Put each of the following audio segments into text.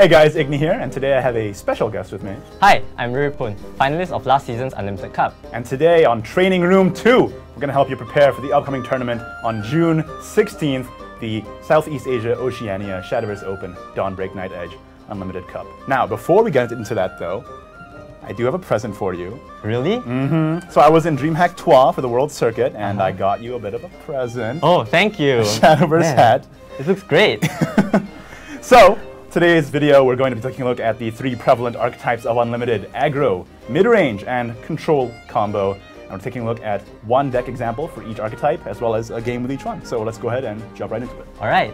Hey guys, Igni here, and today I have a special guest with me. Hi, I'm Riripwn, finalist of last season's Unlimited Cup. And today on Training Room 2, we're going to help you prepare for the upcoming tournament on June 16th, the Southeast Asia Oceania Shadowverse Open Dawnbreak Nightedge Unlimited Cup. Now, before we get into that though, I do have a present for you. Really? Mm-hmm. So I was in DreamHack 2 for the World Circuit, and I got you a bit of a present. Oh, thank you. A Shadowverse hat. This looks great. So, today's video, we're going to be taking a look at the 3 prevalent archetypes of Unlimited: Aggro, Midrange, and Control combo. And we're taking a look at one deck example for each archetype, as well as a game with each one. So let's go ahead and jump right into it. All right.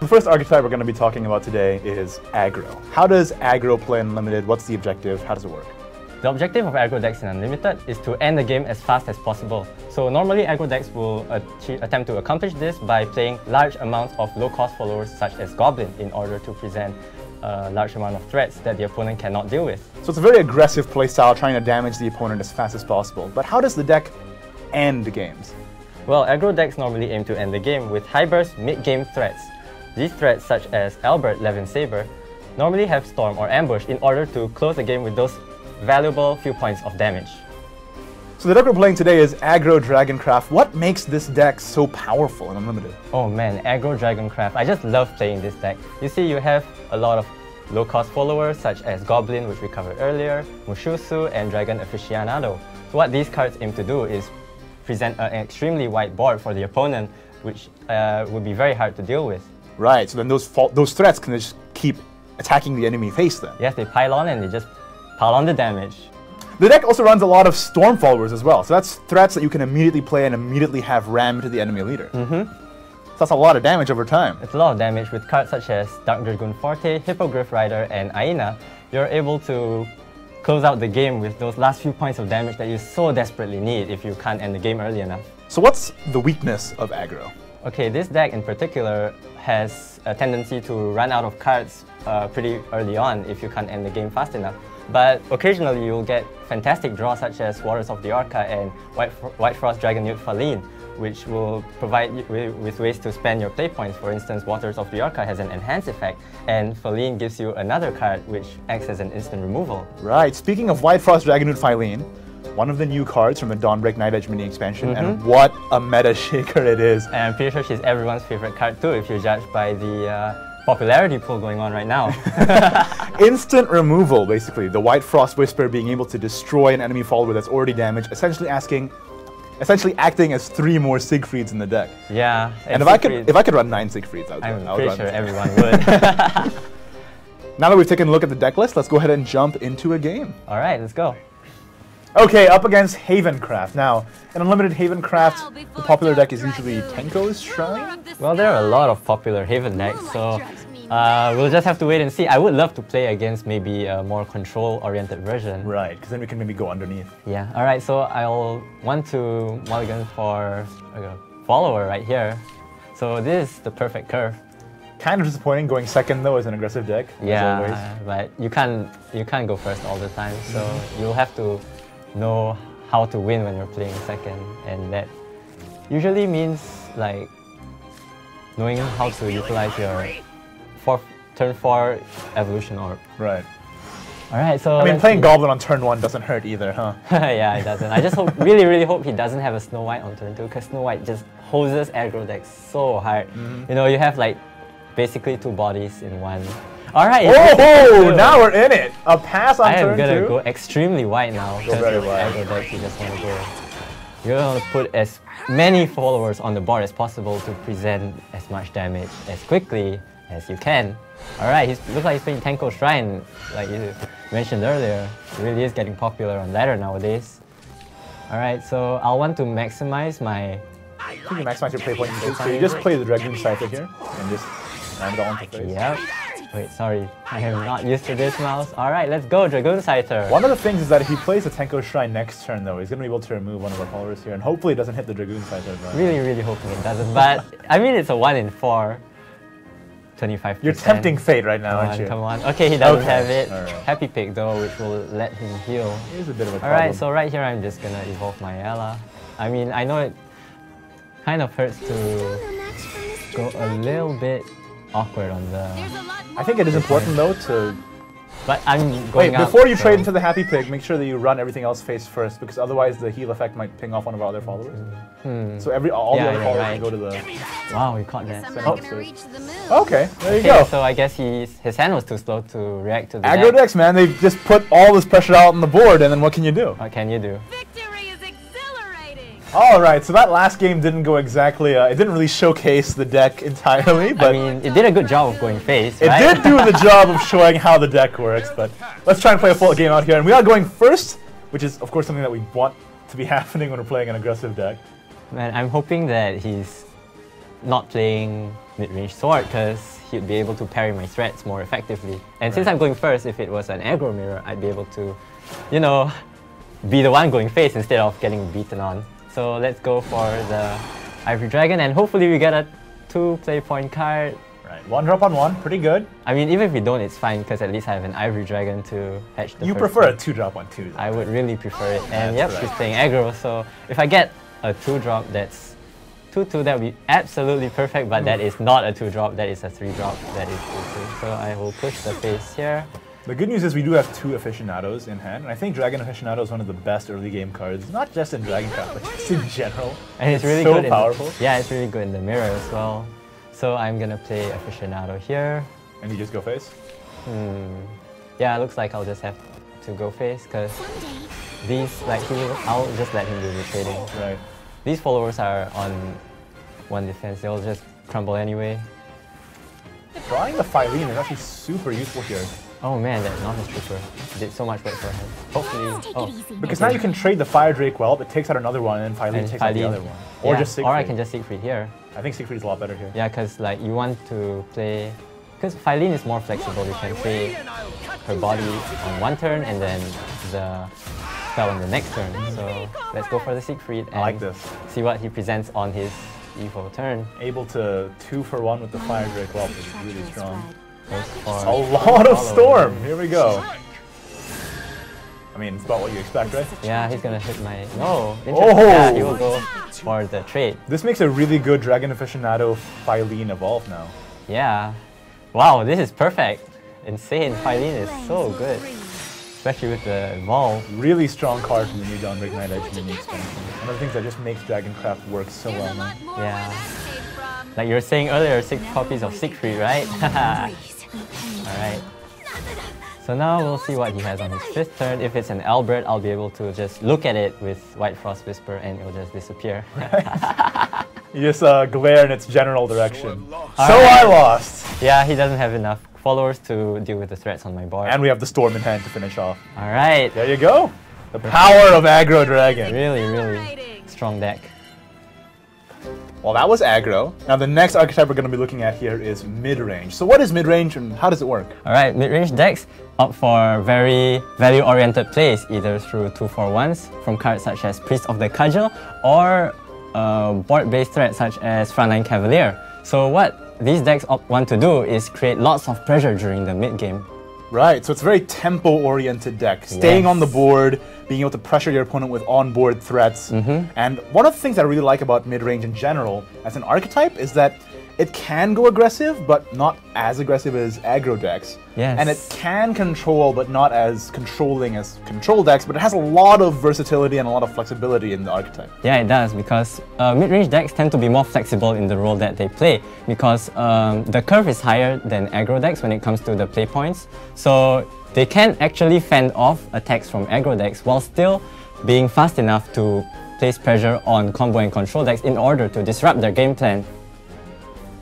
The first archetype we're going to be talking about today is Aggro. How does Aggro play in Unlimited? What's the objective? How does it work? The objective of aggro decks in Unlimited is to end the game as fast as possible. So normally aggro decks will attempt to accomplish this by playing large amounts of low-cost followers such as Goblin in order to present a large amount of threats that the opponent cannot deal with. So it's a very aggressive playstyle, trying to damage the opponent as fast as possible. But how does the deck end games? Well, aggro decks normally aim to end the game with high-burst mid-game threats. These threats, such as Albert, Levin Saber, normally have Storm or Ambush in order to close the game with those valuable few points of damage. So the deck we're playing today is Aggro Dragoncraft. What makes this deck so powerful in Unlimited? Oh man, Aggro Dragoncraft. I just love playing this deck. You see, you have a lot of low-cost followers such as Goblin, which we covered earlier, Mushusu, and Dragon Aficionado. So what these cards aim to do is present an extremely wide board for the opponent, which would be very hard to deal with. Right, so then those threats can just keep attacking the enemy face then? Yes, they pile on and they just pile on the damage. The deck also runs a lot of Storm followers as well, so that's threats that you can immediately play and immediately have ram to the enemy leader. So that's a lot of damage over time. It's a lot of damage. With cards such as Dark Dragoon Forte, Hippogriff Rider, and Aina, you're able to close out the game with those last few points of damage that you so desperately need if you can't end the game early enough. So what's the weakness of Aggro? Okay, this deck in particular has a tendency to run out of cards pretty early on if you can't end the game fast enough. But occasionally you'll get fantastic draws such as Waters of the Orca and White Frost Dragon Youth Faline, which will provide you with ways to spend your play points. For instance, Waters of the Orca has an enhance effect, and Faline gives you another card which acts as an instant removal. Right, speaking of White Frost Dragon Youth Faline, one of the new cards from the Dawnbreak Nightedge mini expansion, and what a meta shaker it is. And I'm pretty sure she's everyone's favorite card too, if you judge by the popularity pool going on right now. Instant removal, basically. The White Frost Whisper being able to destroy an enemy follower that's already damaged, essentially acting as 3 more Siegfrieds in the deck. Yeah. And if I could run 9 Siegfrieds, I would I'm pretty sure everyone would. Now that we've taken a look at the deck list, let's go ahead and jump into a game. All right, let's go. Okay, up against Havencraft. Now, in Unlimited Havencraft, the popular deck is usually Tenko's Shrine? Well, there are a lot of popular Haven decks, so we'll just have to wait and see. I would love to play against maybe a more control-oriented version. Right, because then we can maybe go underneath. Yeah, alright, so I'll want to mulligan for a follower right here. So this is the perfect curve. Kind of disappointing going second though as an aggressive deck, yeah, as always. But you can't go first all the time, so you'll have to know how to win when you're playing second, and that usually means like knowing how to utilize your turn 4 evolution orb. Right. Alright, so I mean, playing Goblin on turn 1 doesn't hurt either, huh? Yeah, it doesn't. I just really hope he doesn't have a Snow White on turn 2, because Snow White just hoses aggro decks so hard. You know, you have like basically 2 bodies in one. Alright, oh, now we're in it! A pass on turn 2? I am gonna go extremely wide now. Go very wide. Aggro decks, you just want to go. You're gonna put as many followers on the board as possible to present as much damage as quickly as you can. Alright, looks like he's playing Tenko Shrine, like you mentioned earlier. It really is getting popular on ladder nowadays. Alright, so I'll want to maximize my... I think you maximize your play point. So you just play the Dragoon Scyther here, and just ram it all into face. Yep. Wait, sorry, I am not used to this mouse. Alright, let's go, Dragoon Scyther. One of the things is that if he plays a Tenko Shrine next turn though, he's going to be able to remove one of our followers here, and hopefully it doesn't hit the Dragoon Scyther. Really hoping it doesn't, but I mean it's a 1 in 4. 25%. You're tempting fate right now, aren't you? Come on. Okay, he doesn't have it. Right. Happy pick though, which will let him heal. Here's a bit of a problem. Alright, so right here I'm just gonna evolve my Ella. I mean, I know it kind of hurts to go a little bit awkward on the... I think it is important though to... But I'm going Wait, before you trade into the Happy Pig, make sure that you run everything else face first, because otherwise the heal effect might ping off one of our other followers. So all the other followers go to the... Wow, we caught that. Okay, there you go. So I guess his hand was too slow to react to the Aggro decks, man, they just put all this pressure out on the board, and then what can you do? What can you do? Alright, so that last game didn't go exactly, it didn't really showcase the deck entirely, but... I mean, it did a good job of going face, It right? did do the job of showing how the deck works, but let's try and play a full game out here. And we are going first, which is, of course, something that we want to be happening when we're playing an aggressive deck. Man, I'm hoping that he's not playing mid-range sword, because he'd be able to parry my threats more effectively. And since I'm going first, if it was an aggro mirror, I'd be able to, you know, be the one going face instead of getting beaten on. So let's go for the Ivory Dragon, and hopefully we get a 2 play point card. Right, 1 drop on 1, pretty good. I mean, even if we don't, it's fine, because at least I have an Ivory Dragon to hatch the You first prefer one. a 2 drop on 2, though. I would really prefer it. And That's yep, right. she's playing aggro, so if I get a 2 drop that's 2/2, that would be absolutely perfect, but that is not a 2 drop, that is a 3 drop, that is 2/2. So I will push the face here. The good news is we do have 2 Aficionados in hand, and I think Dragon Aficionado is one of the best early game cards, not just in Dragoncraft, but just in general. And it's really so good powerful. Yeah, it's really good in the mirror as well. So I'm gonna play Aficionado here. And you just go face? Yeah, it looks like I'll just have to go face, because these, like, I'll just let him do the trading. Right. These followers are on 1 defense, they'll just crumble anyway. Drawing the Phylene is actually super useful here. Oh man, that Novice Trooper did so much work for him. Hopefully, Because now you can trade the Fire Drake Whelp, it takes out another one, and then Phylene takes out the other one. Or yeah, just Siegfried. Or I can just Siegfried here. I think Siegfried is a lot better here. Yeah, because like you want to play... Because Phylene is more flexible, you can play her body on 1 turn and then the spell on the next turn. So let's go for the Siegfried and I like this. see what he presents on his Evo turn. Able to 2 for 1 with the Fire Drake Whelp is really strong. Goes for A lot of Storm! Here we go. I mean, it's about what you expect, right? Yeah, he's gonna hit my... No! Oh! Yeah, he will go for the trade. This makes a really good Dragon Aficionado Phylene evolve now. Yeah. Wow, this is perfect. Insane. Phylene is so good. Especially with the evolve. Really strong card from the new Dawnbreak Nightedge mini expansion. One of the things that just makes Dragoncraft work so well now. Yeah. Like you were saying earlier, 6 copies of Siegfried, right? Alright. So now we'll see what he has on his 5th turn. If it's an Albert, I'll be able to just look at it with White Frost Whisper and it'll just disappear. You just glare in its general direction. So Alright. I lost! Yeah, he doesn't have enough followers to deal with the threats on my board. And we have the Storm in hand to finish off. Alright. There you go! The power of Aggro Dragon. Really, really strong deck. Well, that was Aggro. Now the next archetype we're going to be looking at here is Midrange. So what is Midrange and how does it work? Alright, mid-range decks opt for very value-oriented plays, either through 2/4/1s from cards such as Priest of the Cudgel or board-based threats such as Frontline Cavalier. So what these decks want to do is create lots of pressure during the mid-game. Right, so it's a very tempo-oriented deck. Staying on the board, being able to pressure your opponent with on-board threats. And one of the things I really like about mid-range in general as an archetype is that it can go aggressive, but not as aggressive as aggro decks. Yes. And it can control, but not as controlling as control decks, but it has a lot of versatility and a lot of flexibility in the archetype. Yeah, it does, because mid-range decks tend to be more flexible in the role that they play, because the curve is higher than aggro decks when it comes to the play points. So they can actually fend off attacks from aggro decks while still being fast enough to place pressure on combo and control decks in order to disrupt their game plan.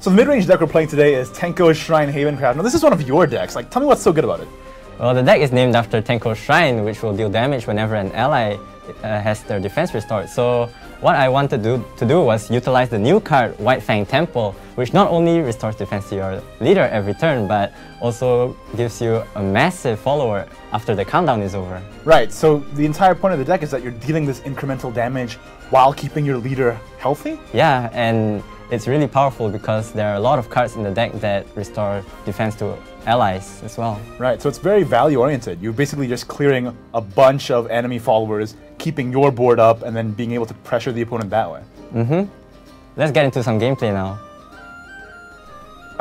So the mid-range deck we're playing today is Tenko Shrine Havencraft. Now this is one of your decks. Like, tell me what's so good about it. Well, the deck is named after Tenko Shrine, which will deal damage whenever an ally has their defense restored. So what I wanted to do was utilize the new card, White Fang Temple, which not only restores defense to your leader every turn, but also gives you a massive follower after the countdown is over. Right, so the entire point of the deck is that you're dealing this incremental damage while keeping your leader healthy? Yeah, and it's really powerful because there are a lot of cards in the deck that restore defense to allies as well. Right, so it's very value-oriented. You're basically just clearing a bunch of enemy followers, keeping your board up, and then being able to pressure the opponent that way. Let's get into some gameplay now.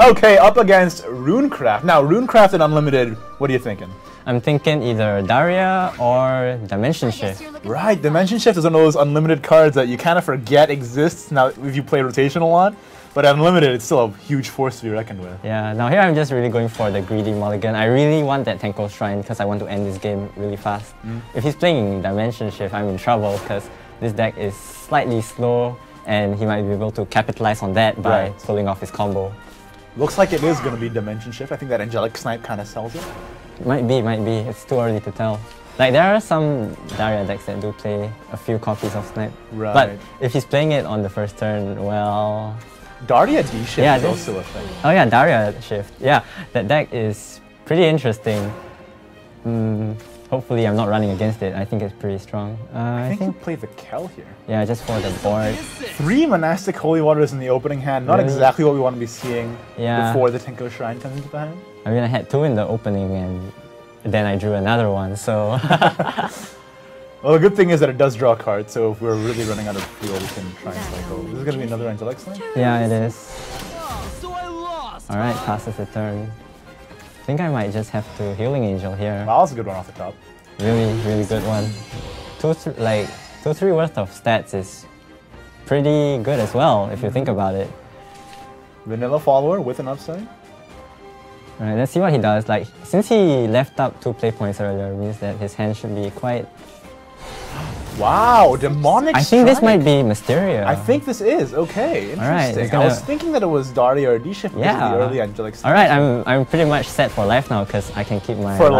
Okay, up against Runecraft. Now, Runecraft and Unlimited, what are you thinking? I'm thinking either Daria or Dimension Shift. Right, Dimension Shift is one of those unlimited cards that you kind of forget exists now if you play Rotation a lot. But Unlimited, it's still a huge force to be reckoned with. Yeah, now here I'm just really going for the greedy mulligan. I really want that Tenko Shrine because I want to end this game really fast. If he's playing Dimension Shift, I'm in trouble because this deck is slightly slow and he might be able to capitalize on that by pulling off his combo. Looks like it is going to be Dimension Shift. I think that Angelic Snipe kind of sells it. Might be. It's too early to tell. Like, there are some Daria decks that do play a few copies of Snipe. Right. But if he's playing it on the first turn, well... Daria D-Shift is also a thing. Oh yeah, Daria Shift. Yeah, that deck is pretty interesting. Hopefully I'm not running against it. I think it's pretty strong. I think you play the Kel here. Yeah, just for the board. 3 Monastic Holy Waters in the opening hand. Not exactly what we want to be seeing before the Tenko Shrine comes into the hand. I mean, I had 2 in the opening and then I drew another one, so... Well, the good thing is that it does draw cards, so if we're really running out of field, we can try and cycle. Is this going to be another Angelic Snipe? Yeah, it is. Alright, passes the turn. I think I might just have to Healing Angel here. Wow, that's a good one off the top. Really, really good one. 2-3 worth of stats is pretty good as well, if you think about it. Vanilla follower with an upside. Alright, let's see what he does. Like, since he left up 2 play points earlier, means that his hand should be quite... Wow, Demonic I think this might be Mysteria. I think this is. Okay, interesting. I was thinking that it was Daria or D-Shift because of the early Angelic Snipe. Alright, I'm pretty much set for life now because I can keep my life total.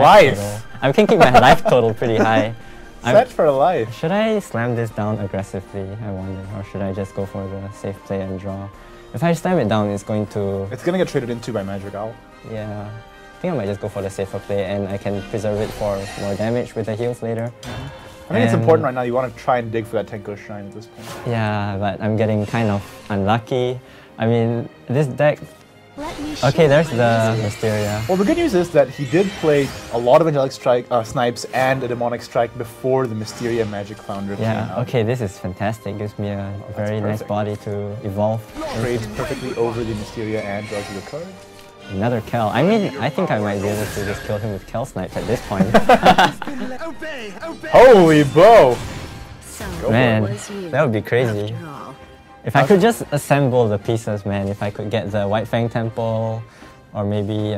I can keep my life total pretty high. Set for life. Should I slam this down aggressively, I wonder, or should I just go for the safe play and draw? If I slam it down, it's going to get traded into by Magic Owl. Yeah. I think I might just go for the safer play and I can preserve it for more damage with the heals later. I think it's important right now. You want to try and dig for that Tenko Shrine at this point. Yeah, but I'm getting kind of unlucky. I mean, this deck... Okay, there's the Mysteria. Well, the good news is that he did play a lot of Angelic Snipes and a Demonic Strike before the Mysteria Magic Founder came out. Okay, this is fantastic. Gives me a very nice body to evolve. Trades perfectly over the Mysteria and draws you a card. Another Kel. I mean, I think I might be able to just kill him with Kel Snipes at this point. Holy bow! Man, that would be crazy. If I could just assemble the pieces, man. If I could get the White Fang Temple, or maybe...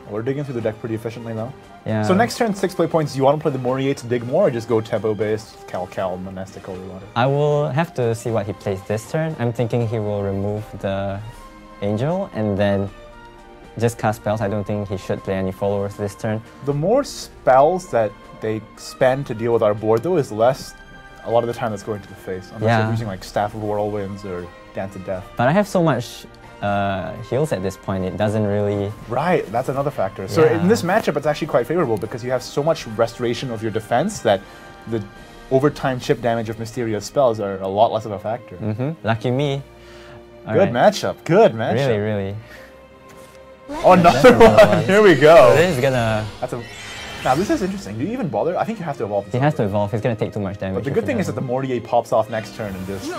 We're digging through the deck pretty efficiently now. Yeah. So next turn, 6 play points. Do you want to play the Morier to dig more, or just go tempo-based Cal, Monastic Holy Water? I will have to see what he plays this turn. I'm thinking he will remove the Angel, and then just cast spells. I don't think he should play any followers this turn. The more spells that they spend to deal with our board, though, is less a lot of the time that's going to the face. Unless they're using like Staff of Whirlwinds or Dance of Death. But I have so much heals at this point, it doesn't really... Right, that's another factor. So in this matchup, it's actually quite favorable because you have so much restoration of your defense that the overtime chip damage of Mysterious spells are a lot less of a factor. Lucky me. Good matchup, good matchup. Really, really. Oh, another one! Here we go! So this is gonna... Now this is interesting. Do you even bother? I think you have to evolve. He has to evolve. He's gonna take too much damage. But the good thing is that the Mortier pops off next turn and just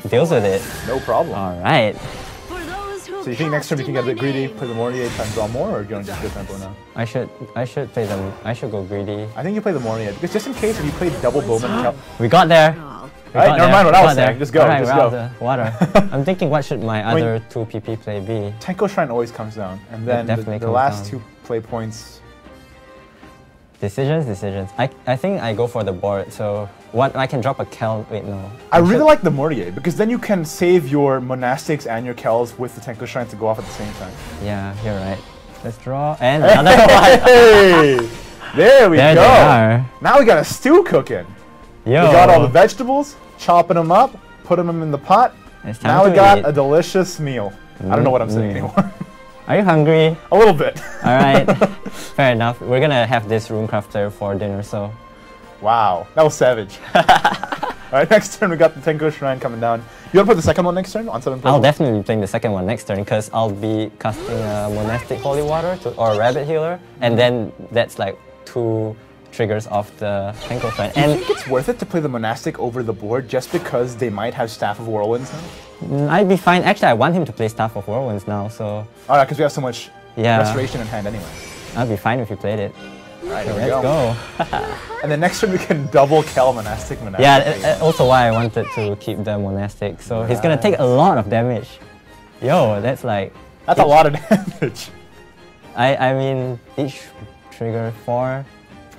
deals with it. No problem. All right. So you think next turn we can get a bit greedy, play the Mortier, try and draw more, or are you going to just go tempo now? I should play them. I should go greedy. I think you play the Mortier because just in case if you play double Bowman. We got there. Alright, never mind what I was saying. Just go. All right, just we're go. Out of the water. I'm thinking, what should my other 2 PP play be? Tenko Shrine always comes down, and then the last 2 play points. Decisions. I think I go for the board. So what? I can drop a Kel. Wait, no. I really like the Mortier because then you can save your Monastics and your Kels with the Tenko Shrine to go off at the same time. Yeah, you're right. Let's draw and another one. Hey, there we go. They are. Now we got a stew cooking. Yo. We got all the vegetables, chopping them up, putting them in the pot. Now we got a delicious meal. I don't know what I'm saying anymore. Are you hungry? A little bit. All right. Fair enough. We're gonna have this Runecraft player for dinner, so. Wow, that was savage. Alright, next turn we got the Tenko Shrine coming down. You want to put the second one next turn on 7 play? I'll definitely be playing the second one next turn because I'll be casting a Monastic Holy Water or a Rabbit Healer, and then that's like 2 triggers off the Tenko Shrine. Do you think it's worth it to play the Monastic over the board just because they might have Staff of Whirlwinds now? I'd be fine. Actually, I want him to play Staff of Whirlwinds now, so... Alright, because we have so much yeah, restoration in hand anyway. I'd be fine if he played it. Alright, So here we let's go. And then next turn we can double Kel Monastic. Yeah, also why I wanted to keep the Monastic. So he's gonna take a lot of damage. Yo, that's like... That's a lot of damage. I mean, each trigger 4,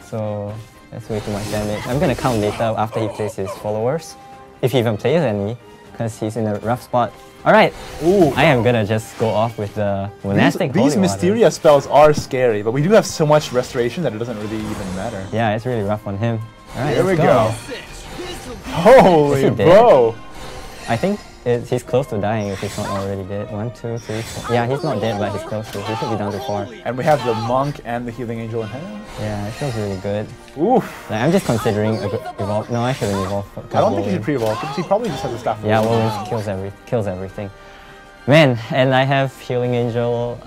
so that's way too much damage. I'm gonna count later after he plays his followers, if he even plays any, because he's in a rough spot. Alright, I am gonna just go off with the Monastic. These Mysteria spells are scary, but we do have so much restoration that it doesn't really even matter. Yeah, it's really rough on him. Alright, here we go. Holy bro! I think he's close to dying if he's not already dead. 1, 2, 3, 4. Yeah, he's not dead, but he's close to. He should be down to 4. And we have the Monk and the Healing Angel in hand. Yeah, it feels really good. Oof. Like, I'm just considering evolve. No, I shouldn't evolve. I don't think he should pre-evolve because he probably just has a staff. Yeah, Whirlwind kills everything. Man, and I have Healing Angel,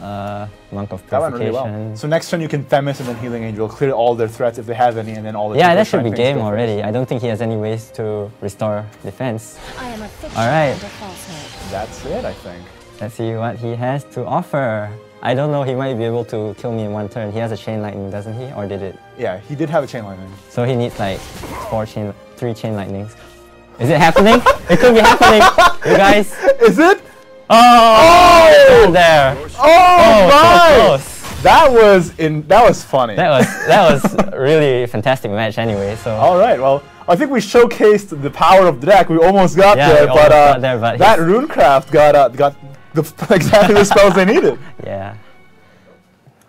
Monk of Purification. That went really well. So next turn you can Themis and then Healing Angel, clear all their threats if they have any, and then all the... Yeah, that should be game already. I don't think he has any ways to restore defense. Alright. That's it, I think. Let's see what he has to offer. I don't know, he might be able to kill me in 1 turn. He has a Chain Lightning, doesn't he? Or did it? Yeah, he did have a Chain Lightning. So he needs like 3 Chain Lightnings. Is it happening? It could be happening! You guys! Is it? Oh! There! Oh my! So close. That was funny. That was really fantastic match anyway. So. All right, well, I think we showcased the power of the deck. We almost got there, but that Runecraft got exactly the spells they needed. Yeah.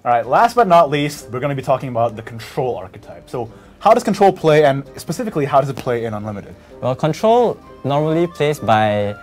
All right, last but not least, we're going to be talking about the Control archetype. So, how does Control play, and specifically, how does it play in Unlimited? Well, Control normally plays by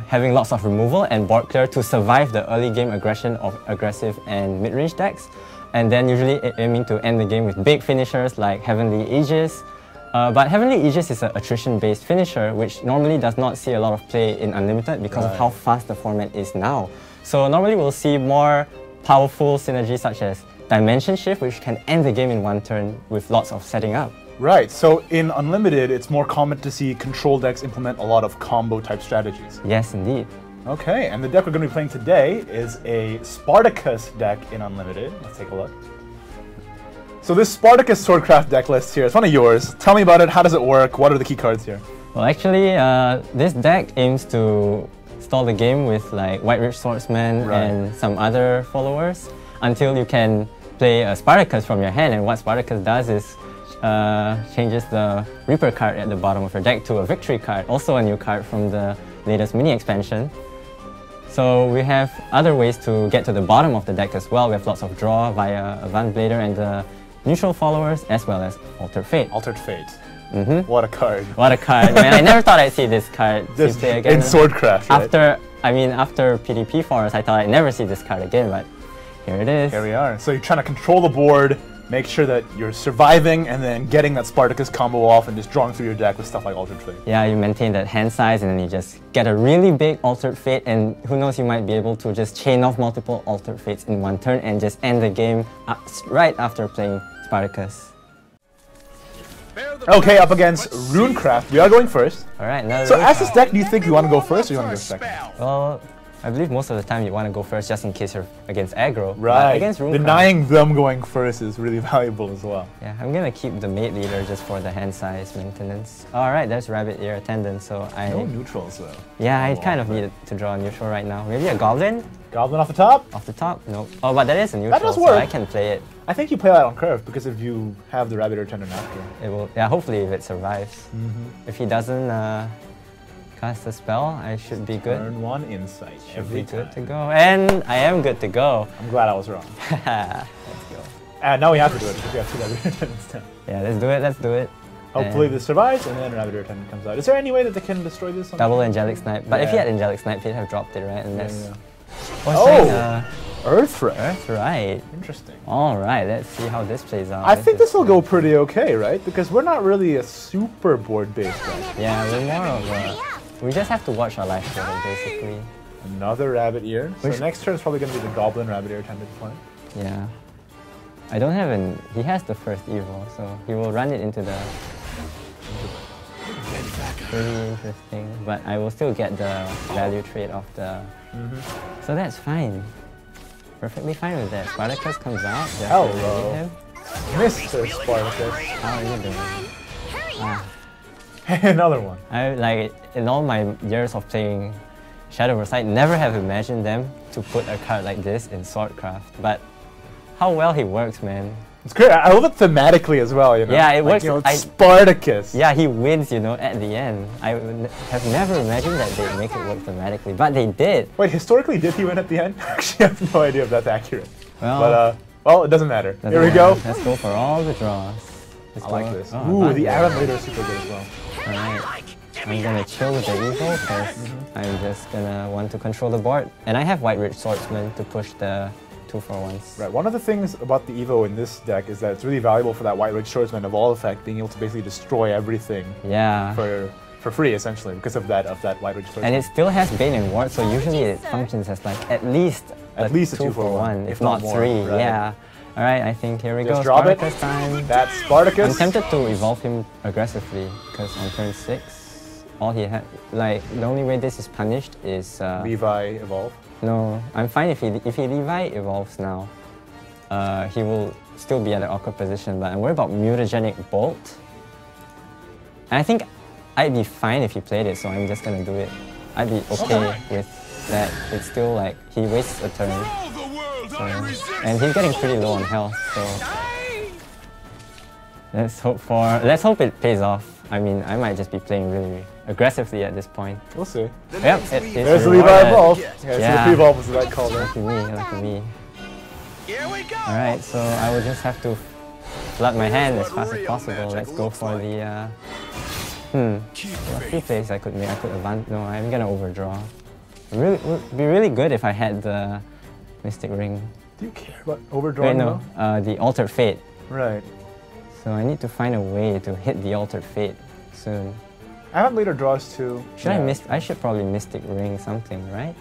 having lots of removal and board clear to survive the early game aggression of aggressive and mid-range decks, and then usually aiming to end the game with big finishers like Heavenly Aegis. But Heavenly Aegis is an attrition-based finisher, which normally does not see a lot of play in Unlimited because of how fast the format is now. So normally we'll see more powerful synergies such as Dimension Shift, which can end the game in 1 turn with lots of setting up. Right, so in Unlimited, it's more common to see Control decks implement a lot of combo-type strategies. Yes, indeed. Okay, and the deck we're going to be playing today is a Spartacus deck in Unlimited. Let's take a look. So this Spartacus Swordcraft deck list here, it's one of yours. Tell me about it, how does it work, what are the key cards here? Well, actually, this deck aims to stall the game with like White Ridge Swordsman and some other followers until you can play a Spartacus from your hand, and what Spartacus does is changes the Reaper card at the bottom of your deck to a Victory card, also a new card from the latest mini expansion. So we have other ways to get to the bottom of the deck as well. We have lots of draw via Avant Blader and the neutral followers, as well as Altered Fate. Altered Fate. What a card. What a card. Man, I never thought I'd see this card play again. In Swordcraft, right? After PDP Forest, I thought I'd never see this card again, but here it is. Here we are. So you're trying to control the board, make sure that you're surviving, and then getting that Spartacus combo off and just drawing through your deck with stuff like Altered Fate. Yeah, you maintain that hand size and then you just get a really big Altered Fate, and who knows, you might be able to just chain off multiple Altered Fates in 1 turn and just end the game right after playing Spartacus. Okay, up against Runecraft. We are going first. Alright, now so as this deck, do you think you want to go first or you want to go second? Well, I believe most of the time you want to go first just in case you're against aggro. Right. Against Runecraft, denying them going first is really valuable as well. Yeah, I'm gonna keep the mate leader just for the hand size maintenance. Alright, there's Rabbit Ear Attendant, so I... No neutrals though. Yeah, I kind of need to draw a neutral right now. Maybe a Goblin? Goblin off the top? Off the top? Nope. Oh, but that is a neutral, that does work. So I can play it. I think you play that on curve because if you have the Rabbit Ear Attendant after. It will, yeah, hopefully if it survives. If he doesn't cast a spell, I should be good. Turn 1 Insight. Every time. Good to go. And I am good to go. I'm glad I was wrong. Let's go. And now we have to do it because we have 2 Rabbit Ear Attendants now. Yeah, let's do it, let's do it. Hopefully this survives and then Rabbit Ear Attendant comes out. Is there any way that they can destroy this? Double Angelic Snipe. But if he had Angelic Snipe, he'd have dropped it, right? And that's... Earthright. Earthright. Interesting. Alright, let's see how this plays out. I think this will go pretty okay, right? Because we're not really a super board-based deck. Yeah, we're more of a... We just have to watch our life scoring, basically. Another Rabbit Ear. So next turn is probably going to be the Goblin Rabbit Ear Attendant play. Yeah. I don't have an... He has the first evil, so he will run it into the... pretty interesting, but I will still get the value trade of the... So that's fine. Perfectly fine with that. Spartacus comes out. Hello. Him. Mr. Spartacus. How are you doing? Another one. In all my years of playing Shadowverse, I never have imagined them to put a card like this in Swordcraft, but how well he works, man. It's great. I love it thematically as well, you know? Yeah, it like, works. You know, Spartacus. Yeah, he wins, you know, at the end. I have never imagined that they'd make it work thematically, but they did. Wait, historically, did he win at the end? Actually, I have no idea if that's accurate. Well, but, well, it doesn't matter. Here we go. Let's go for all the draws. I like this. Oh, ooh, the Avant later is super good as well. Alright. I'm gonna chill with the Evo because I'm just gonna want to control the board. And I have White Ridge Swordsman to push the 2-for-1s. Right, one of the things about the Evo in this deck is that it's really valuable for that White Ridge Swordsman of all effect, being able to basically destroy everything for free, essentially, because of that White Ridge Swordsman. And it still has Bane and Ward, so usually it functions as like at least a 2-for-1, if not 3, right. Yeah. Alright, I think here we go. Spartacus time. That's Spartacus. I'm tempted to evolve him aggressively, because on turn 6, all he had, like, the only way this is punished is... Levi evolve? No, I'm fine if he Levi evolves now. He will still be at an awkward position, but I'm worried about Mutagenic Bolt. And I think I'd be fine if he played it, so I'm just gonna do it. I'd be okay with that. It's still like, he wastes a turn. So, and he's getting pretty low on health, so let's hope it pays off. I mean, I might just be playing really aggressively at this point. We'll see. Yep, there's the Levi evolve. Yeah, so the pre-evolve was the right call there. Lucky me. Alright, so I will just have to flood my hand as fast as possible. Let's go for the a few plays I could make. I could advance. No, I'm gonna overdraw. It would be really good if I had the Mystic Ring. Do you care about overdrawing? Wait, no, the Altered Fate. Right. So I need to find a way to hit the Altered Fate soon. Avant later draws too. I should probably Mystic Ring something, right?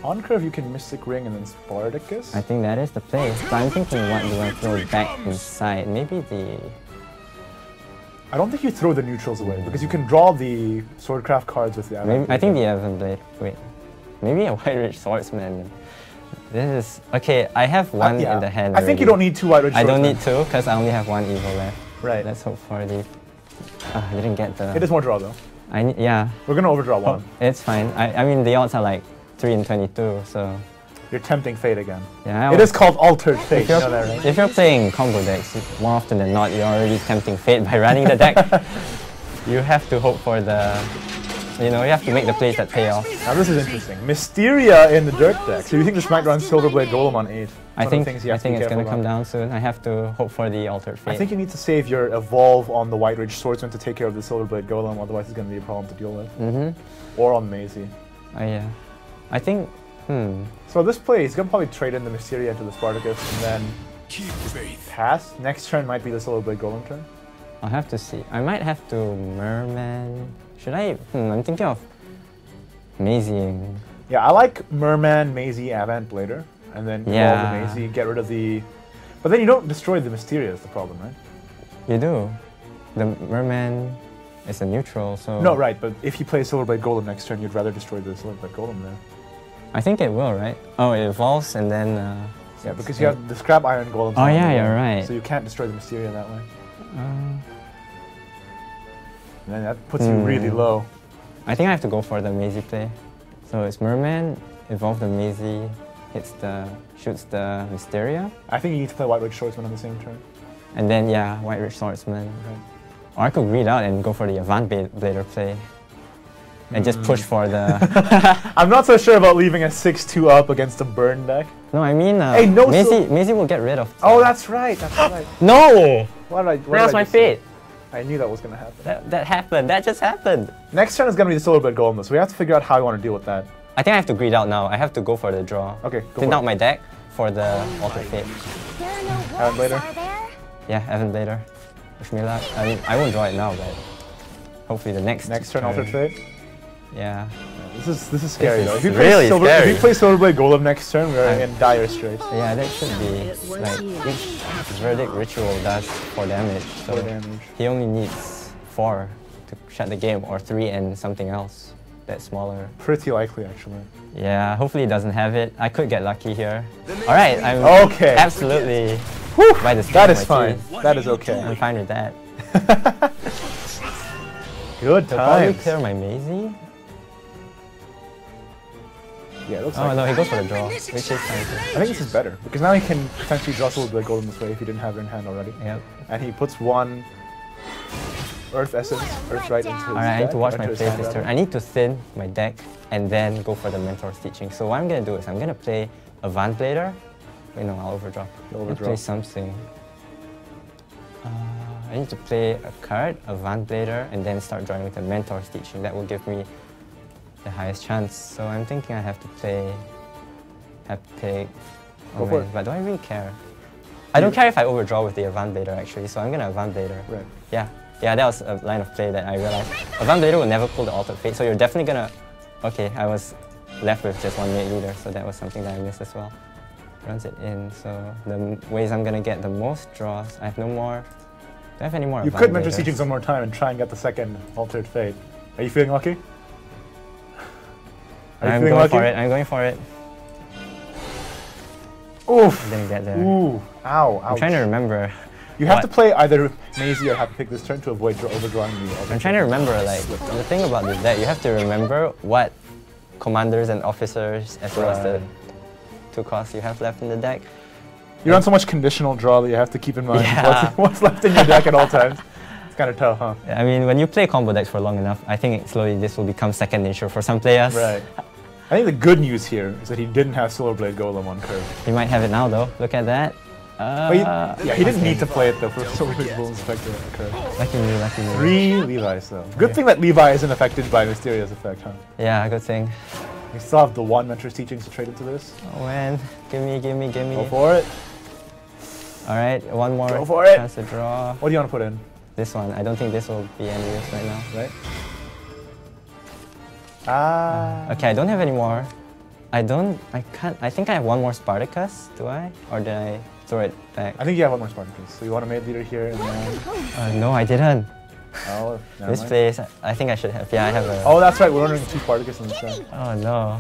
On curve you can Mystic Ring and then Spartacus? I think that is the play. But I'm thinking, what do I throw back inside? Maybe the... I don't think you throw the neutrals away, because you can draw the Swordcraft cards with the Avant. I think the Avant Blade. Wait. Maybe a White Ridge Swordsman. This is... Okay, I have one in the hand I think you don't need 2 White Ridge Swordsmen. I don't need 2, because I only have 1 Evo left. Right. Let's hope for the... I didn't get the... It is more draw though. Yeah. We're gonna overdraw 1. It's fine. I mean, the odds are like 3 in 22, so... You're tempting fate again. Yeah. It is called Altered Fate, you know that, right? If you're playing combo decks, more often than not, you're already tempting fate by running the deck. You have to hope for the... You know, you have to make the plays that pay off. Now this is interesting. Mysteria in the Dirt deck. So you think this might run Silverblade Golem on 8? I think it's going to come down soon. I have to hope for the Altered Fate. I think you need to save your Evolve on the White Ridge Swordsman to take care of the Silverblade Golem, otherwise it's going to be a problem to deal with. Or on Maisie. Yeah. I think... So this play, he's going to probably trade in the Mysteria into the Spartacus and then pass. Next turn might be the Silverblade Golem turn. I'll have to see. I might have to Merman... Should I? I'm thinking of Maisieing. Yeah, I like Merman, Maisie, Avant Blader, and then evolve the Maisie, get rid of the... But then you don't destroy the Mysteria is the problem, right? You do. The Merman is a neutral, so... No, right, but if you play Silverblade Golem next turn, you'd rather destroy the Silverblade Golem there. I think it will, right? Oh, it evolves and then... yeah, because you have the Scrap Iron Golem. Oh yeah, you're right. So you can't destroy the Mysteria that way. And then that puts you really low. I think I have to go for the Maisie play. So it's Merman, evolve the Maisie, shoots the Mysteria. I think you need to play White Ridge Swordsman on the same turn. And then, yeah, White Ridge Swordsman. Right. Or I could read out and go for the Avant Blader play. And just push for the... I'm not so sure about leaving a 6-2 up against a burn deck. No, I mean, hey, no, Maisie will get rid of... Oh, that's right, that's right. No! That was my fate. I knew that was going to happen. That happened. That just happened. Next turn is going to be the Silverblade Golem, so we have to figure out how we want to deal with that. I think I have to greed out now. I have to go for the draw. Okay, go Thin out my deck for the Altered Fate. Avant Blader? Yeah, Avant Blader. Wish me luck. I mean, I won't draw it now, but hopefully the next turn Altered Fate? Yeah. This is scary though. If you scary. play Silverblade Golem next turn, we're in dire straits. Yeah, that should be like each Verdict Ritual does 4 damage. So he only needs 4 to shut the game, or 3 and something else that's smaller. Pretty likely, actually. Yeah, hopefully it doesn't have it. I could get lucky here. All right, I'm absolutely by the skin That of is my fine. teeth. That is okay. I'm fine with that. Good He'll probably times. clear my Maisie. Yeah, it looks Oh like no, he goes for the draw, which is kind of. I think this is better, because now he can potentially draw Silverblade Golem this way if he didn't have it in hand already. Yep. And he puts one Earth Essence, Earth right into his Alright, I need to watch my into his plays hand, this turn. rather. I need to thin my deck and then go for the Mentor's Teaching. So what I'm gonna do is I'm gonna play a Van Blader. Wait, no, I'll overdraw. You'll I'm gonna overdraw. play something. I need to play a card, a Van Blader, and then start drawing with a Mentor's Teaching. That will give me the highest chance. So I'm thinking I have to play Heptic. Go for it. But do I really care? I don't care if I overdraw with the Van Blader actually, so I'm gonna Van Blader. Right. Yeah, that was a line of play that I realized. A Van Blader will never pull the Altered Fate, so you're definitely gonna... Okay, I was left with just 1 mate leader, so that was something that I missed as well. Runs it in, so the ways I'm gonna get the most draws, I have no more... Do I have any more You Van could Mentor Bladers? Sieging one more time and try and get the second Altered Fate. Are you feeling lucky? I'm going for it, I'm going for it. Oof! I didn't get there. Ooh! Ow! Ouch. I'm trying to remember. You have to play either Maisie or Happy Pick this turn to avoid overdrawing the other. I'm trying to remember, like, the thing about this deck, you have to remember what commanders and officers, as well as the 2 costs you have left in the deck. You run so much conditional draw that you have to keep in mind Yeah. what's left in your deck at all times. It's kind of tough, huh? I mean, when you play combo decks for long enough, I think slowly this will become second nature for some players. Right. I think the good news here is that he didn't have Silverblade Golem on curve. He might have it now, though. Look at that. But he didn't need to play it, though, for Silverblade Golem effect to occur. Lucky me, lucky me. 3 Levi's, though. Good thing that Levi isn't affected by Mysterious effect, huh? Yeah, good thing. We still have the 1 Mentor's Teachings to trade into this. Oh man, give me. Go for it. Alright, 1 more Go for it. chance to draw. What do you want to put in? This one, I don't think this will be any use right now. Right? Ah. Okay, I don't have any more. I think I have 1 more Spartacus, do I? Or did I throw it back? I think you have 1 more Spartacus. So you want a made leader here and then... No, I didn't. Oh, never This mind. place, I think I should have. Yeah, I have a... Oh, that's right. We're running 2 Spartacus in the set. Oh no.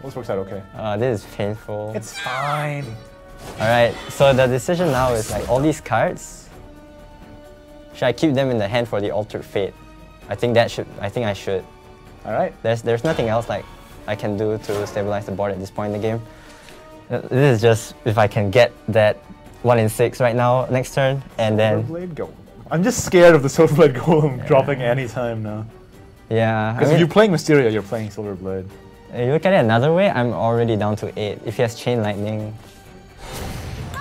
This works out okay. This is painful. It's fine. Alright, so the decision now is like all these cards. Should I keep them in the hand for the Altered Fate? I think I should. Alright. There's nothing else like I can do to stabilize the board at this point in the game. This is just if I can get that 1 in 6 right now next turn, and then... Silverblade Golem. I'm just scared of the Silverblade Golem dropping any time now. Yeah. Because if you're playing Mysteria, you're playing Silverblade. You look at it another way, I'm already down to 8. If he has Chain Lightning,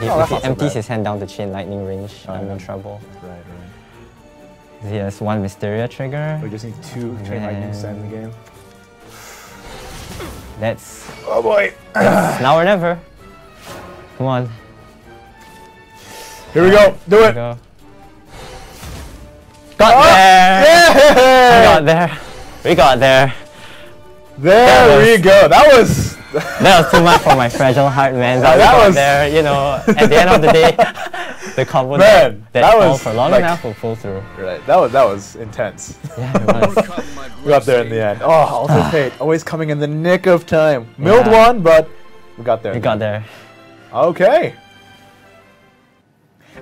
if he empties his hand down to Chain Lightning range, I'm in trouble. Right. He has 1 Mysteria trigger. We just need 2 Chain Lightnings to end the game. That's... Oh boy! now or never. Come on. Here we go. Do it. Go. Got there! Yeah! We got there. We got there. There we go. That was too much for my fragile heart, man. That We got was- there, you know, at the end of the day, the combo Man, that that called was for long like- enough will pull through. right. That was intense. Yeah, it was. We got there in the end. Oh, Altered Fate, always coming in the nick of time. Milled Yeah. one, but we got there. We got there. Okay.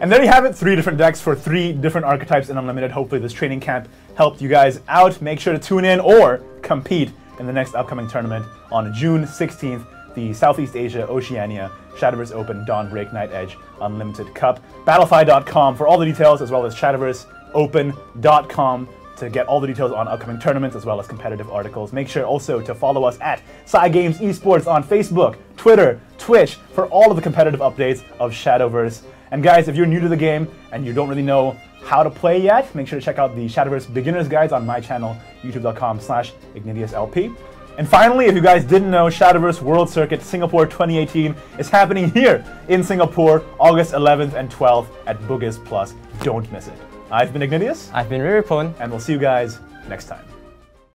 And there you have it, 3 different decks for 3 different archetypes in Unlimited. Hopefully this training camp helped you guys out. Make sure to tune in or compete in the next upcoming tournament on June 16th, the Southeast Asia Oceania Shadowverse Open Dawnbreak Nightedge Unlimited Cup. Battlefy.com for all the details, as well as ShadowverseOpen.com to get all the details on upcoming tournaments, as well as competitive articles. Make sure also to follow us at Games Esports on Facebook, Twitter, Twitch for all of the competitive updates of Shadowverse. And guys, if you're new to the game and you don't really know how to play yet, make sure to check out the Shadowverse Beginner's Guides on my channel, youtube.com/IgnidiousLP. And finally, if you guys didn't know, Shadowverse World Circuit Singapore 2018 is happening here in Singapore, August 11th and 12th at Bugis Plus. Don't miss it. I've been Ignidius, I've been Riripwn. and we'll see you guys next time.